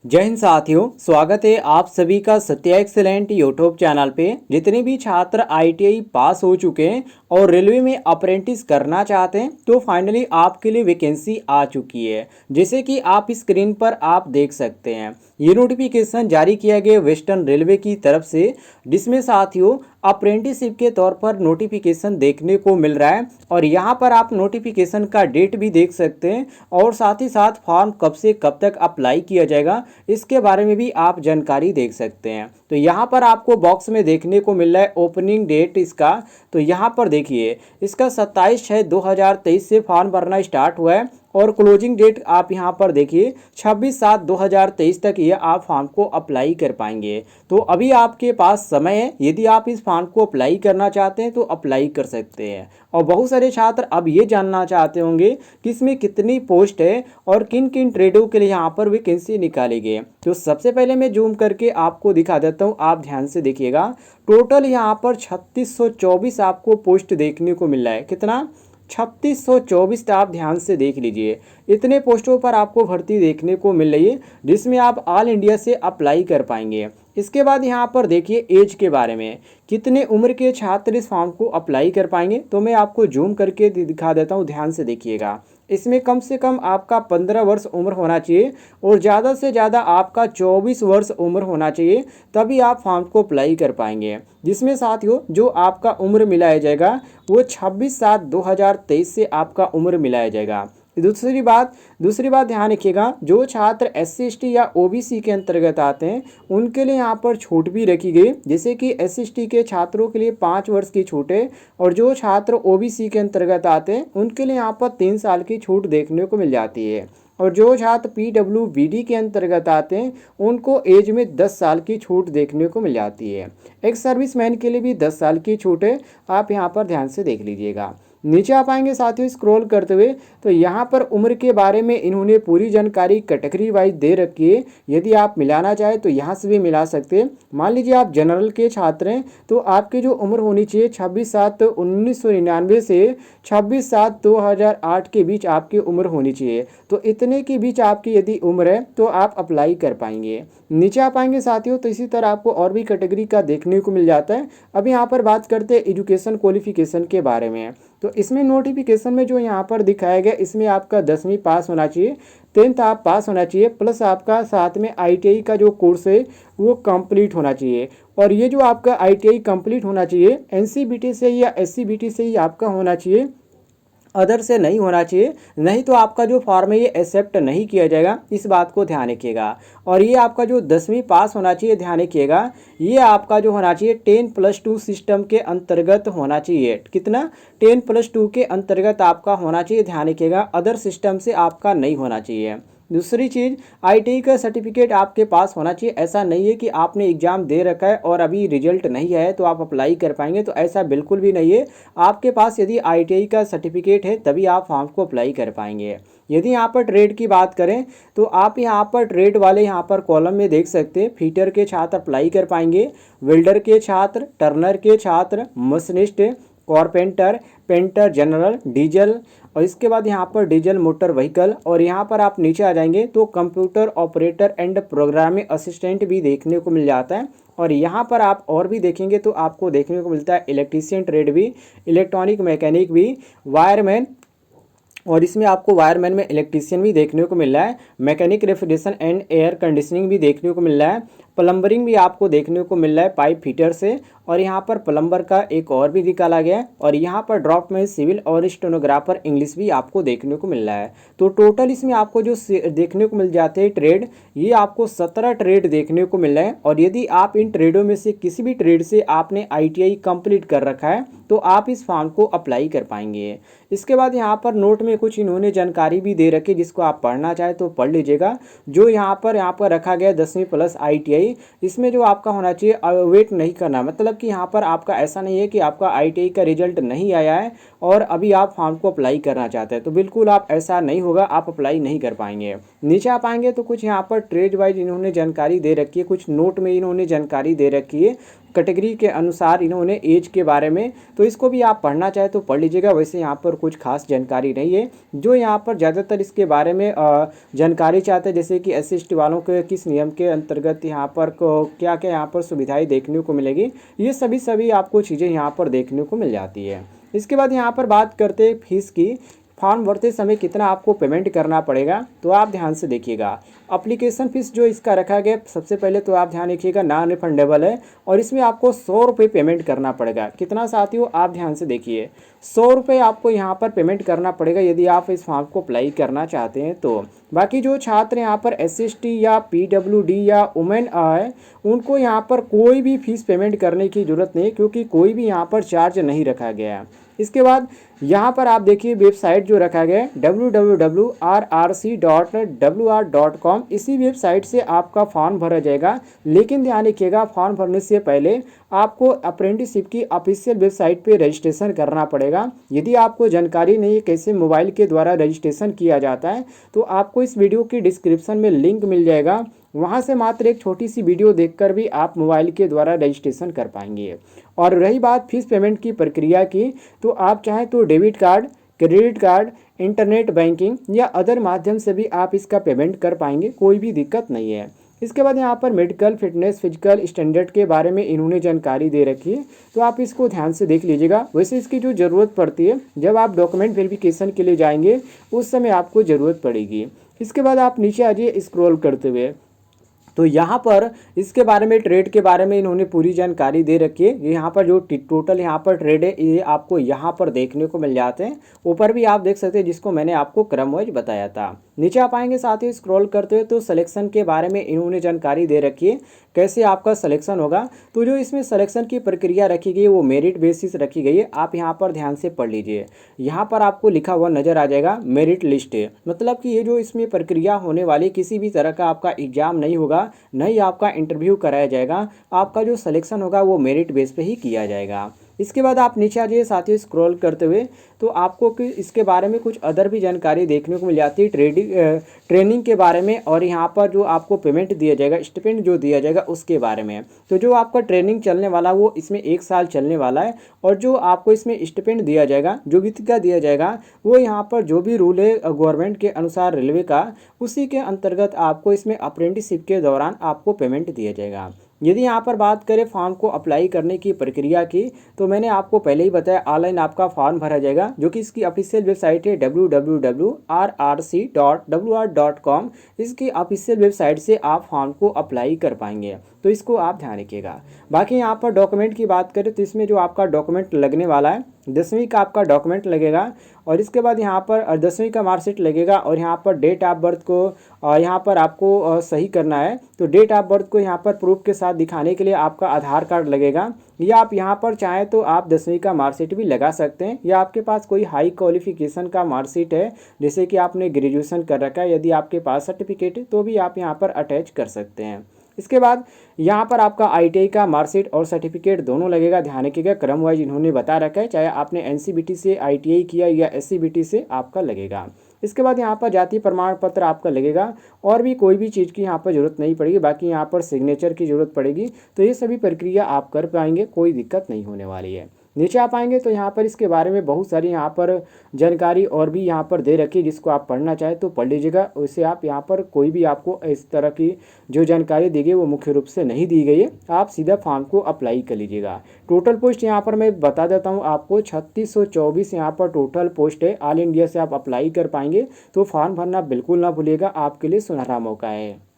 जय हिंद साथियों, स्वागत है आप सभी का सत्या एक्सेलेंट यूट्यूब चैनल पे। जितने भी छात्र आईटीआई पास हो चुके हैं और रेलवे में अप्रेंटिस करना चाहते हैं तो फाइनली आपके लिए वैकेंसी आ चुकी है। जैसे कि आप स्क्रीन पर आप देख सकते हैं, ये नोटिफिकेशन जारी किया गया वेस्टर्न रेलवे की तरफ से, जिसमें साथियों अप्रेंटिसशिप के तौर पर नोटिफिकेशन देखने को मिल रहा है। और यहाँ पर आप नोटिफिकेशन का डेट भी देख सकते हैं और साथ ही साथ फॉर्म कब से कब तक अप्लाई किया जाएगा इसके बारे में भी आप जानकारी देख सकते हैं। तो यहाँ पर आपको बॉक्स में देखने को मिल रहा है ओपनिंग डेट इसका। तो यहाँ पर देखिए, इसका 27/6/2023 से फॉर्म भरना स्टार्ट हुआ है और क्लोजिंग डेट आप यहाँ पर देखिए 26/7/2023 तक ये आप फॉर्म को अप्लाई कर पाएंगे। तो अभी आपके पास समय है, यदि आप इस फॉर्म को अप्लाई करना चाहते हैं तो अप्लाई कर सकते हैं। और बहुत सारे छात्र अब ये जानना चाहते होंगे कि इसमें कितनी पोस्ट है और किन किन ट्रेडों के लिए यहाँ पर वैकेंसी निकाली गई है। तो सबसे पहले मैं जूम करके आपको दिखा देता हूँ, आप ध्यान से देखिएगा। टोटल यहाँ पर 3624 आपको पोस्ट देखने को मिल रहा है। कितना? 3624। आप ध्यान से देख लीजिए, इतने पोस्टों पर आपको भर्ती देखने को मिल रही है जिसमें आप ऑल इंडिया से अप्लाई कर पाएंगे। इसके बाद यहाँ पर देखिए एज के बारे में, कितने उम्र के छात्र इस फॉर्म को अप्लाई कर पाएंगे। तो मैं आपको जूम करके दिखा देता हूँ, ध्यान से देखिएगा। इसमें कम से कम आपका 15 वर्ष उम्र होना चाहिए और ज़्यादा से ज़्यादा आपका 24 वर्ष उम्र होना चाहिए, तभी आप फॉर्म को अप्लाई कर पाएंगे। जिसमें साथियों जो आपका उम्र मिलाया जाएगा वो 26/7/2023 से आपका उम्र मिलाया जाएगा। दूसरी बात ध्यान रखिएगा, जो छात्र SC/ST या OBC के अंतर्गत आते हैं उनके लिए यहाँ पर छूट भी रखी गई। जैसे कि SC/ST के छात्रों के लिए 5 वर्ष की छूट है और जो छात्र OBC के अंतर्गत आते हैं उनके लिए यहाँ पर 3 साल की छूट देखने को मिल जाती है। और जो छात्र PWBD के अंतर्गत आते हैं उनको एज में 10 साल की छूट देखने को मिल जाती है। एक सर्विसमैन के लिए भी 10 साल की छूट है, आप यहाँ पर ध्यान से देख लीजिएगा। नीचे आप आएंगे साथियों स्क्रॉल करते हुए, तो यहाँ पर उम्र के बारे में इन्होंने पूरी जानकारी कैटेगरी वाइज दे रखी है। यदि आप मिलाना चाहें तो यहाँ से भी मिला सकते हैं। मान लीजिए आप जनरल के छात्र हैं तो आपकी जो उम्र होनी चाहिए 26/7/1999 से 26/7/2008 के बीच आपकी उम्र होनी चाहिए। तो इतने के बीच आपकी यदि उम्र है तो आप अप्लाई कर पाएंगे। नीचे आप आएंगे साथियों तो इसी तरह आपको और भी कैटेगरी का देखने को मिल जाता है। अब यहाँ पर बात करते हैं एजुकेशन क्वालिफिकेशन के बारे में। तो इसमें नोटिफिकेशन में जो यहाँ पर दिखाया गया, इसमें आपका 10वीं पास होना चाहिए, 10th आप पास होना चाहिए, प्लस आपका साथ में ITI का जो कोर्स है वो कंप्लीट होना चाहिए। और ये जो आपका ITI कंप्लीट होना चाहिए NCBT से या SCBT से ही आपका होना चाहिए, अदर से नहीं होना चाहिए, नहीं तो आपका जो फॉर्म है ये एक्सेप्ट नहीं किया जाएगा। इस बात को ध्यान रखिएगा। और ये आपका जो 10वीं पास होना चाहिए, ध्यान रखिएगा, ये आपका जो होना चाहिए 10+2 सिस्टम के अंतर्गत होना चाहिए। कितना? 10+2 के अंतर्गत आपका होना चाहिए, ध्यान रखिएगा, अदर सिस्टम से आपका नहीं होना चाहिए। दूसरी चीज़, ITI का सर्टिफिकेट आपके पास होना चाहिए। ऐसा नहीं है कि आपने एग्ज़ाम दे रखा है और अभी रिजल्ट नहीं आया है तो आप अप्लाई कर पाएंगे, तो ऐसा बिल्कुल भी नहीं है। आपके पास यदि ITI का सर्टिफिकेट है तभी आप फॉर्म को अप्लाई कर पाएंगे। यदि यहाँ पर ट्रेड की बात करें तो आप यहाँ पर ट्रेड वाले यहाँ पर कॉलम में देख सकते हैं, फीटर के छात्र अप्लाई कर पाएंगे, वेल्डर के छात्र, टर्नर के छात्र, machinist, carpenter, painter, general, diesel, और इसके बाद यहाँ पर डीजल मोटर व्हीकल। और यहाँ पर आप नीचे आ जाएंगे तो computer operator and programming assistant भी देखने को मिल जाता है। और यहाँ पर आप और भी देखेंगे तो आपको देखने को मिलता है इलेक्ट्रीशियन ट्रेड भी, इलेक्ट्रॉनिक मैकेनिक भी, वायरमैन, और इसमें आपको वायरमैन में इलेक्ट्रीशियन भी देखने को मिल रहा है, mechanic refrigeration and air conditioning भी देखने को मिल रहा है, प्लम्बरिंग भी आपको देखने को मिल रहा है पाइप फिटर से। और यहाँ पर प्लम्बर का एक और भी निकाला गया है। और यहाँ पर ड्राफ्टमैन सिविल और स्टेनोग्राफर इंग्लिश भी आपको देखने को मिल रहा है। तो टोटल इसमें आपको जो देखने को मिल जाते हैं ट्रेड, ये आपको 17 ट्रेड देखने को मिल रहे हैं। और यदि आप इन ट्रेडों में से किसी भी ट्रेड से आपने ITI कंप्लीट कर रखा है तो आप इस फॉर्म को अप्लाई कर पाएंगे। इसके बाद यहाँ पर नोट में कुछ इन्होंने जानकारी भी दे रखी, जिसको आप पढ़ना चाहे तो पढ़ लीजिएगा। जो यहाँ पर रखा गया 10वीं प्लस ITI, इसमें जो आपका होना चाहिए वेट नहीं करना, मतलब कि यहाँ पर आपका ऐसा नहीं है कि आपका ITI का रिजल्ट नहीं आया है और अभी आप फॉर्म को अप्लाई करना चाहते हैं, तो बिल्कुल आप ऐसा नहीं होगा, आप अप्लाई नहीं कर पाएंगे। नीचे आप आएंगे तो कुछ यहाँ पर ट्रेड वाइज इन्होंने जानकारी दे रखी है, कुछ नोट में इन्होंने जानकारी दे रखी है। कैटेगरी के अनुसार इन्होंने एज के बारे में, तो इसको भी आप पढ़ना चाहे तो पढ़ लीजिएगा। वैसे यहाँ पर कुछ खास जानकारी नहीं है। जो यहाँ पर ज़्यादातर इसके बारे में जानकारी चाहते हैं, जैसे कि SC/ST वालों के किस नियम के अंतर्गत यहाँ पर क्या क्या यहाँ पर सुविधाएं देखने को मिलेगी, ये सभी आपको चीज़ें यहाँ पर देखने को मिल जाती है। इसके बाद यहाँ पर बात करते हैं फीस की। फॉर्म भरते समय कितना आपको पेमेंट करना पड़ेगा, तो आप ध्यान से देखिएगा। एप्लीकेशन फ़ीस जो इसका रखा गया, सबसे पहले तो आप ध्यान रखिएगा नॉन रिफंडेबल है और इसमें आपको 100 रुपये पेमेंट करना पड़ेगा। कितना साथियों, आप ध्यान से देखिए, 100 रुपये आपको यहाँ पर पेमेंट करना पड़ेगा यदि आप इस फॉर्म को अप्लाई करना चाहते हैं तो। बाकी जो छात्र यहाँ पर SC/ST या PWD या वुमेन है, उनको यहाँ पर कोई भी फीस पेमेंट करने की ज़रूरत नहीं, क्योंकि कोई भी यहाँ पर चार्ज नहीं रखा गया है। इसके बाद यहाँ पर आप देखिए वेबसाइट जो रखा गया है www.rrc.wr.com, इसी वेबसाइट से आपका फॉर्म भरा जाएगा। लेकिन ध्यान रखिएगा, फॉर्म भरने से पहले आपको अप्रेंटिसशिप की ऑफिशियल वेबसाइट पे रजिस्ट्रेशन करना पड़ेगा। यदि आपको जानकारी नहीं है कैसे मोबाइल के द्वारा रजिस्ट्रेशन किया जाता है, तो आपको इस वीडियो की डिस्क्रिप्शन में लिंक मिल जाएगा, वहाँ से मात्र एक छोटी सी वीडियो देखकर भी आप मोबाइल के द्वारा रजिस्ट्रेशन कर पाएंगे। और रही बात फीस पेमेंट की प्रक्रिया की, तो आप चाहें तो debit card, credit card, internet banking या अदर माध्यम से भी आप इसका पेमेंट कर पाएंगे, कोई भी दिक्कत नहीं है। इसके बाद यहाँ पर मेडिकल फिटनेस फिजिकल स्टैंडर्ड के बारे में इन्होंने जानकारी दे रखी है, तो आप इसको ध्यान से देख लीजिएगा। वैसे इसकी जो ज़रूरत पड़ती है, जब आप डॉक्यूमेंट वेरिफिकेशन के लिए जाएंगे उस समय आपको ज़रूरत पड़ेगी। इसके बाद आप नीचे आ जाइए स्क्रॉल करते हुए, तो यहाँ पर इसके बारे में ट्रेड के बारे में इन्होंने पूरी जानकारी दे रखी है। ये यहाँ पर जो टोटल यहाँ पर ट्रेड है, ये आपको यहाँ पर देखने को मिल जाते हैं। ऊपर भी आप देख सकते हैं, जिसको मैंने आपको क्रम वाइज बताया था। नीचे आप आएंगे साथ ही स्क्रॉल करते हुए, तो सिलेक्शन के बारे में इन्होंने जानकारी दे रखी है, कैसे आपका सिलेक्शन होगा। तो जो इसमें सिलेक्शन की प्रक्रिया रखी गई है वो मेरिट बेसिस रखी गई है। आप यहाँ पर ध्यान से पढ़ लीजिए, यहाँ पर आपको लिखा हुआ नज़र आ जाएगा मेरिट लिस्ट। मतलब कि ये जो इसमें प्रक्रिया होने वाली, किसी भी तरह का आपका एग्जाम नहीं होगा, न ही आपका इंटरव्यू कराया जाएगा। आपका जो सिलेक्शन होगा वो मेरिट बेस पे ही किया जाएगा। इसके बाद आप नीचे आ जाइए साथियों स्क्रॉल करते हुए, तो आपको इसके बारे में कुछ अदर भी जानकारी देखने को मिल जाती है ट्रेनिंग के बारे में, और यहाँ पर जो आपको पेमेंट दिया जाएगा, स्टिपेंड जो दिया जाएगा उसके बारे में। तो जो आपका ट्रेनिंग चलने वाला वो इसमें 1 साल चलने वाला है, और जो आपको इसमें स्टिपेंड दिया जाएगा, जो वित्त दिया जाएगा, वो यहाँ पर जो भी रूल है गवर्नमेंट के अनुसार रेलवे का, उसी के अंतर्गत आपको इसमें अप्रेंटिसशिप के दौरान आपको पेमेंट दिया जाएगा। यदि यहाँ पर बात करें फॉर्म को अप्लाई करने की प्रक्रिया की, तो मैंने आपको पहले ही बताया ऑनलाइन आपका फॉर्म भरा जाएगा, जो कि इसकी ऑफिशियल वेबसाइट है www.rrc.wr.com। इसकी ऑफिशियल वेबसाइट से आप फॉर्म को अप्लाई कर पाएंगे, तो इसको आप ध्यान रखिएगा। बाकी यहाँ पर डॉक्यूमेंट की बात करें, तो इसमें जो आपका डॉक्यूमेंट लगने वाला है, 10वीं का आपका डॉक्यूमेंट लगेगा, और इसके बाद यहाँ पर 10वीं का मार्कशीट लगेगा, और यहाँ पर डेट ऑफ बर्थ को यहाँ पर आपको सही करना है। तो डेट ऑफ बर्थ को यहाँ पर प्रूफ के साथ दिखाने के लिए आपका आधार कार्ड लगेगा, या आप यहाँ पर चाहें तो आप 10वीं का मार्कशीट भी लगा सकते हैं, या आपके पास कोई हाई क्वालिफिकेशन का मार्कशीट है, जैसे कि आपने ग्रेजुएशन कर रखा है, यदि आपके पास सर्टिफिकेट है तो भी आप यहाँ पर अटैच कर सकते हैं। इसके बाद यहाँ पर आपका ITI का मार्कशीट और सर्टिफिकेट दोनों लगेगा। ध्यान रखिएगा, क्रम वाइज इन्होंने बता रखा है, चाहे आपने NCBT से ITI किया या SCBT से आपका लगेगा। इसके बाद यहाँ पर जाति प्रमाण पत्र आपका लगेगा, और भी कोई भी चीज़ की यहाँ पर ज़रूरत नहीं पड़ेगी। बाकी यहाँ पर सिग्नेचर की ज़रूरत पड़ेगी, तो ये सभी प्रक्रिया आप कर पाएंगे, कोई दिक्कत नहीं होने वाली है। नीचे आप आएंगे तो यहाँ पर इसके बारे में बहुत सारी यहाँ पर जानकारी और भी यहाँ पर दे रखी है, जिसको आप पढ़ना चाहें तो पढ़ लीजिएगा। वैसे आप यहाँ पर कोई भी आपको इस तरह की जो जानकारी दी गई वो मुख्य रूप से नहीं दी गई है, आप सीधा फॉर्म को अप्लाई कर लीजिएगा। टोटल पोस्ट यहाँ पर मैं बता देता हूँ आपको, 3624 यहाँ पर टोटल पोस्ट है। ऑल इंडिया से आप अप्लाई कर पाएंगे, तो फॉर्म भरना बिल्कुल ना भूलिएगा, आपके लिए सुनहरा मौका है।